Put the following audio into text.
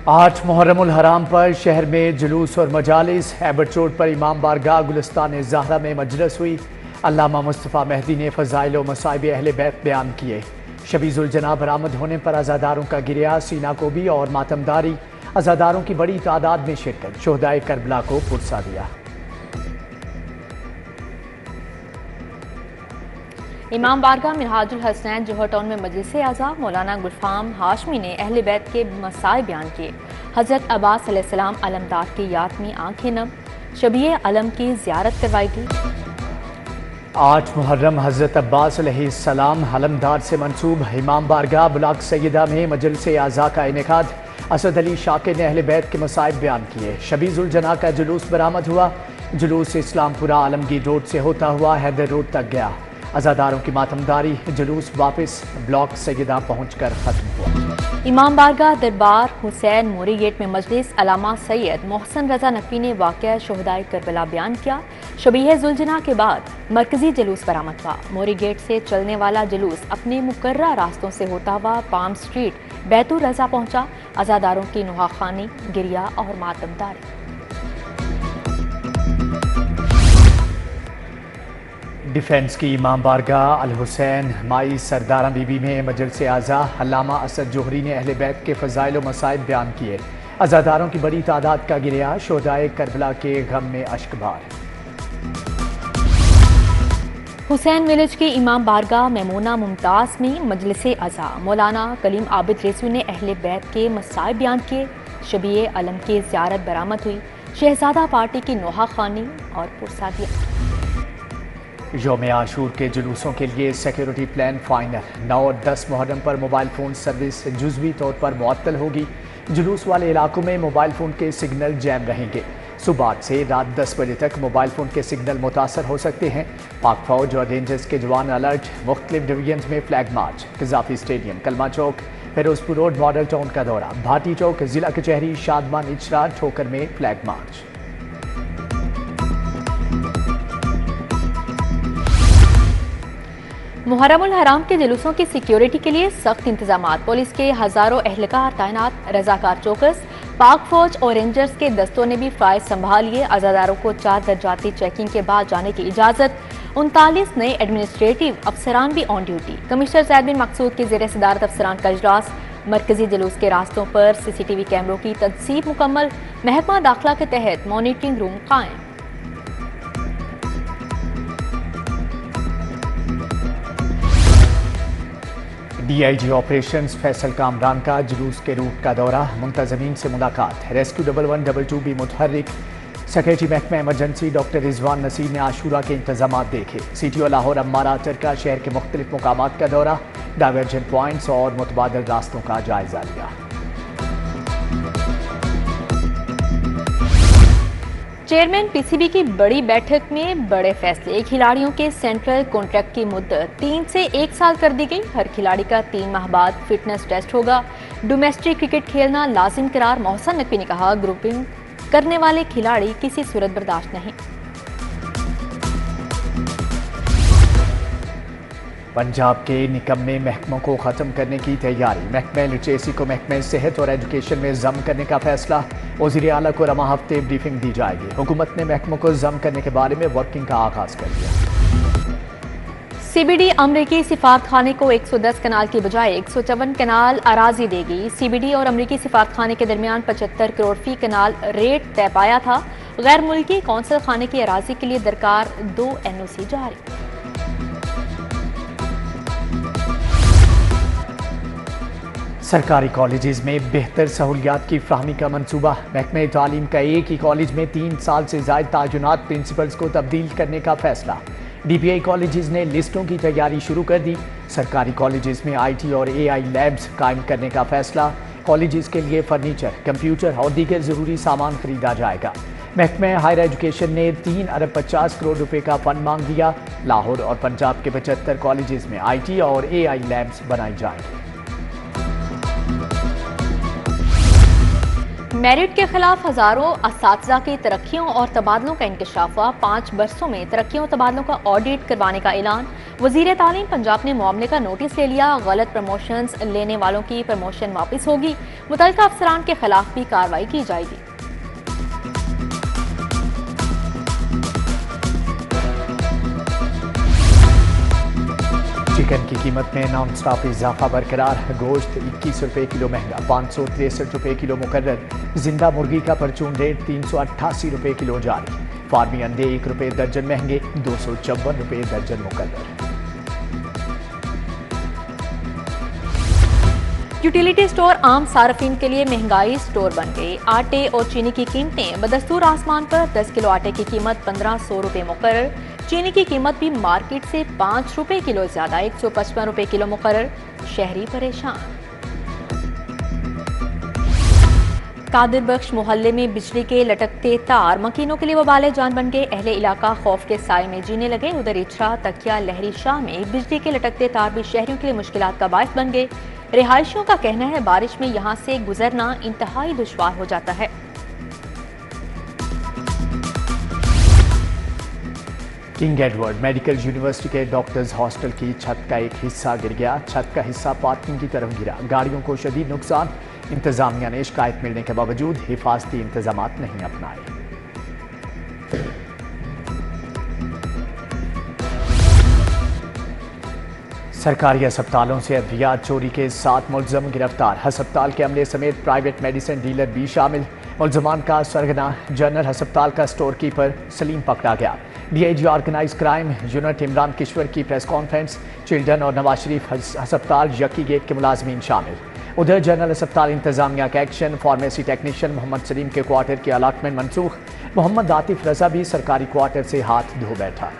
8 मुहर्रमुल हराम पर शहर में जुलूस और मजालिस। एबट रोड पर इमाम बारगाह गुलिस्तान ज़हरा में मजलिस हुई। अल्लामा मुस्तफ़ा मेहदी ने फ़ज़ाइल व मसाइब अहले बैत बयान किए। शबीजुल जना बरामद होने पर अज़ादारों का गिरिया, सीना कोबी और मातमदारी। अज़ादारों की बड़ी तादाद में शिरकत, शोहदाए करबला को पुरसा दिया। इमाम बारगाह मिनहाजुल हसनैन जोहर टाउन में मजलिस आज़ा मौलाना गुलफाम हाशमी ने अहले बैत के मसाए बयान किए। हज़रत अब्बास अलैहिस्सलाम अलमदार की याद में आंखें नम, शबीए अलम की ज़ियारत करवाई गई। 8 मुहर्रम हज़रत अब्बास अलैहिस्सलाम अलमदार से मंसूब इमाम बारगाह बुलाक सैयदा में मजलिस आज़ा का इनेकाद। असद अली शाकिर ने अहले बैत के मसाइब बयान किए। शबीजुल जना का जुलूस बरामद हुआ। जुलूस इस्लामपुरा आलमगीर रोड से होता हुआ हैदर रोड तक गया। अज़ादारों की मातमदारी, जुलूस वापस ब्लॉक सैयदा पहुंचकर खत्म हुआ। इमाम बारगाह दरबार हुसैन मोरी गेट में मजलिस अलामा सैयद मोहसन रजा नकवी ने वाक़या शोहदाए करबला बयान किया। शबीह जुलजना के बाद मरकजी जुलूस बरामद हुआ। मोरी गेट से चलने वाला जुलूस अपने मुकर्रर रास्तों से होता हुआ पाम स्ट्रीट बैतुर रजा पहुंचा। अज़ादारों की नुहाखानी, गिरिया और मातमदारी। डिफेंस की इमाम बारगाह अल हुसैन माई सरदारा बीबी में मजलिस आज़ा अल्लामा असद जोहरी ने अहले बैत के फ़ज़ाइल व मसाइब बयान किए। अज़ादारों की बड़ी तादाद का गिरिया, शोहदाए करबला के गम में अश्कबार। हुसैन विलेज की इमाम बारगाह मेमूना मुमताज़ में मजलिस आज़ा मौलाना कलीम आबिद रेसू ने अहले बैत के मसाइब बयान किए। शबीए अलम की ज़ियारत बरामद हुई। शहजादा पार्टी की नोहा खानी और पुरसा दिया। यौम आशूर के जुलूसों के लिए सिक्योरिटी प्लान फाइनल। 9 और 10 मुहर्रम पर मोबाइल फ़ोन सर्विस जुज़वी तौर पर मुअत्तल होगी। जुलूस वाले इलाकों में मोबाइल फ़ोन के सिग्नल जैम रहेंगे। सुबह से रात 10 बजे तक मोबाइल फ़ोन के सिग्नल मुतासर हो सकते हैं। पाक फौज और रेंजर्स के जवान अलर्ट। मुख्तलिफ डिवीजन में फ्लैग मार्च। कज़ाफ़ी स्टेडियम, कलमा चौक, फिरोजपुर रोड, मॉडल टाउन का दौरा, भाटी चौक, जिला कचहरी, शादमान इचरा, ठोकर में फ्लैग मार्च। मुहर्रमुल हराम के जुलूसों की सिक्योरिटी के लिए सख्त इंतजामात। पुलिस के हजारों एहलकार तैनात, रजाकार चौकस। पाक फौज और रेंजर्स के दस्तों ने भी फाइज संभाल लिए। अज़ादारों को 4 दर्जाती चेकिंग के बाद जाने की इजाजत। 39 नए एडमिनिस्ट्रेटिव अफसरान भी ऑन ड्यूटी। कमिश्नर ज़ैद बिन मकसूद की ज़ेर सदारत अफसरान का इजलास। मरकजी जुलूस के रास्तों पर CCTV कैमरों की तनसीब मुकम्मल। महकमा दाखिला के तहत मॉनिटरिंग रूम कायम। DIG ऑपरेशंस फैसल कामरान का जुलूस के रूट का दौरा, मुंतज़मीन से मुलाकात। रेस्क्यू 1112 भी मुतहर्रिक। सेक्रेटरी महकमा इमरजेंसी डॉक्टर रिजवान नसीर ने आशूरा के इंतजाम देखे। CTO लाहौर अम्मारा अतर का शहर के मुख्तलिफ मुकामात का दौरा, डाइवर्जन पॉइंट्स और मुतबादल रास्तों का जायजा लिया। चेयरमैन PCB की बड़ी बैठक में बड़े फैसले। खिलाड़ियों के सेंट्रल कॉन्ट्रैक्ट की मुद्दत 3 से 1 साल कर दी गई। हर खिलाड़ी का 3 माह बाद फिटनेस टेस्ट होगा। डोमेस्टिक क्रिकेट खेलना लाजिम करार। मोहसन नकवी ने कहा, ग्रुपिंग करने वाले खिलाड़ी किसी सूरत बर्दाश्त नहीं। पंजाब के निकम्मे महकमों को ख़त्म करने की तैयारी। महकमा लिटरेसी को महकमा सेहत और एजुकेशन में ज़म करने का फैसला। वज़ीर आला को रवा हफ्ते ब्रीफिंग दी जाएगी। हुकूमत ने महकमों को ज़म करने के बारे में वर्किंग का आगाज़ कर दिया। CBD अमरीकी सिफारतखाने को 110 कनाल की बजाय 154 कनाल अराजी देगी। CBD और अमरीकी सिफारतखाने के दरमियान 75 करोड़ फी कनाल रेट तय पाया था। गैर मुल्की कौंसल खाने की अराजी के लिए दरकार 2 NOC जारी। सरकारी कॉलेजेस में बेहतर सहूलियात की फ्राहमी का मनसूबा। महकमा तालीम का एक ही कॉलेज में 3 साल से ज़ायद तायुनात प्रिंसिपल्स को तब्दील करने का फैसला। DPI कॉलेजेस ने लिस्टों की तैयारी शुरू कर दी। सरकारी कॉलेजेस में IT और AI लैब्स कायम करने का फैसला। कॉलेजेस के लिए फर्नीचर, कंप्यूटर और दीगर ज़रूरी सामान खरीदा जाएगा। महकमा हायर एजुकेशन ने 3 अरब 50 करोड़ रुपए का फंड मांग दिया। लाहौर और पंजाब के 75 कॉलेजेस में IT और AI लैब्स बनाई जाएंगी। मेरिट के खिलाफ हजारों असातिज़ा की तरक्कियों और तबादलों का इंकशाफ हुआ। 5 बरसों में तरक्कियों और तबादलों का ऑडिट करवाने का ऐलान। वजीर तालीम पंजाब ने मामले का नोटिस ले लिया। गलत प्रमोशंस लेने वालों की प्रमोशन वापस होगी। मुतल्लिका अफसरान के खिलाफ भी कार्रवाई की जाएगी। चिकन की कीमत में नॉन स्टॉप इजाफा बरकरार। गोश्त 21 रुपये किलो महंगा, 563 रुपये किलो मुकर्रर। जिंदा मुर्गी का परचून रेट 388 रुपये किलो जारी। फार्मी अंडे 1 रुपये दर्जन महंगे, 254 रुपये दर्जन मुकर्रर। यूटिलिटी स्टोर आम सार्फिन के लिए महंगाई स्टोर बन गए। आटे और चीनी की कीमतें बदस्तूर आसमान पर। 10 किलो आटे की कीमत 1500 रुपये मुकर्रर। चीनी की कीमत भी मार्केट से 5 रुपये किलो ज्यादा, 155 रुपये किलो मुकर्रर। शहरी परेशान। कादिर बख्श मोहल्ले में बिजली के लटकते तार मकीनों के लिए वबाले जान बन गए। अहले इलाका खौफ के साए में जीने लगे। उधर इचरा, तकिया, लहरी शाह में बिजली के लटकते तार भी शहरियों के लिए मुश्किलात का बायस बन गए। रिहायशियों का कहना है बारिश में यहां से गुजरना इंतहाई दुश्वार हो जाता है। किंग एडवर्ड मेडिकल यूनिवर्सिटी के डॉक्टर्स हॉस्टल की छत का एक हिस्सा गिर गया। छत का हिस्सा पार्किंग की तरफ गिरा। गाड़ियों को शदीद नुकसान। इंतजामिया ने शिकायत मिलने के बावजूद हिफाजती इंतजाम नहीं अपनाए। सरकारी अस्पतालों से अद्वियात चोरी के 7 मुलजम गिरफ्तार। अस्पताल के अमले समेत प्राइवेट मेडिसिन डीलर भी शामिल। मुलजमान का सरगना जनरल अस्पताल का स्टोर कीपर सलीम पकड़ा गया। DIG organized crime unit Imran Kishwar की प्रेस कॉन्फ्रेंस। चिल्ड्रन और नवाज शरीफ अस्पताल यकी गेट के मुलाजमीन शामिल। उधर जनरल अस्पताल इंतजामिया का action. Pharmacy technician Mohammad Salim के क्वार्टर की अलाटमेंट मनसूख। मोहम्मद आतिफ रजा भी सरकारी क्वार्टर से हाथ धो बैठा।